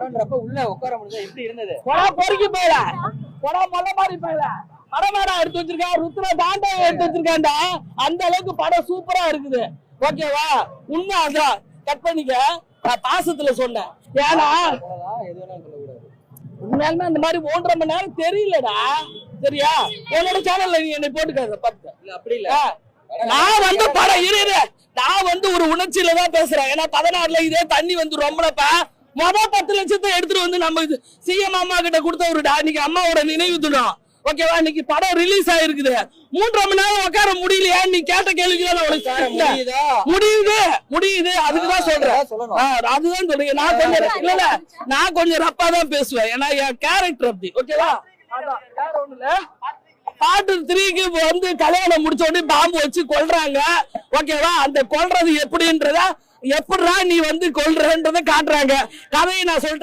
படம்ன்றப்ப உள்ள உட்கார முடிஞ்சா எப்படி இருந்தது? பொறுக்கி போயில படம் மொல்ல மாதிரி போயில படமாடா எடுத்து வச்சிருக்கான், ருத்ர தாண்டவம் எடுத்து வச்சிருக்கான்டா. அந்த அளவுக்கு படம் சூப்பரா இருக்குது. ஓகேவா? உண்மை அதான். கட் பண்ணிக்க. நான் பாசத்துல சொன்னேன். ஏன்னா உண்மையாலுமே அந்த மாதிரி 1.5 மணி நேரம் தெரியலடா. சரியா? என்னோட சேனல்ல நீ என்னை போட்டுக்காத பாத்துக்க. இல்ல அப்படி இல்ல. நான் வந்து படம் இரு நான் வந்து ஒரு உணர்ச்சியில தான் பேசுறேன். ஏன்னா 16ல இதே தண்ணி வந்து ரொம்பப்ப மொதல் 10 லட்சத்தை எடுத்துட்டு வந்து நம்ம சிஎம் அம்மா கிட்ட கொடுத்த ஒருடா. இன்னைக்கு அம்மாவோட நினைவு தினம். ஓகேவா? இன்னைக்கு படம் ரிலீஸ் ஆயிருக்குது. 3.5 மணி நேரம் உட்கார முடியலையா? நீ கேட்ட கேள்விக்கு முடியுது. அதுக்குதான் சொல்றேன். அதுதான் சொல்றீங்க. நான் கொஞ்சம் ரப்பா தான் பேசுவேன். ஏன்னா என் கேரக்டர் அப்படி. ஓகேவா? வேற ஒண்ணு இல்ல. பாட்டு 3க்கு வந்து கல்யாணம் முடிச்ச உடனே பாம்பு வச்சு கொல்றாங்க. ஓகேவா? அந்த கொல்றது எப்படின்றத எப்படா நீ வந்து கொல்றன்றத காட்டுறாங்க. கதையை நான் சொல்றேன்.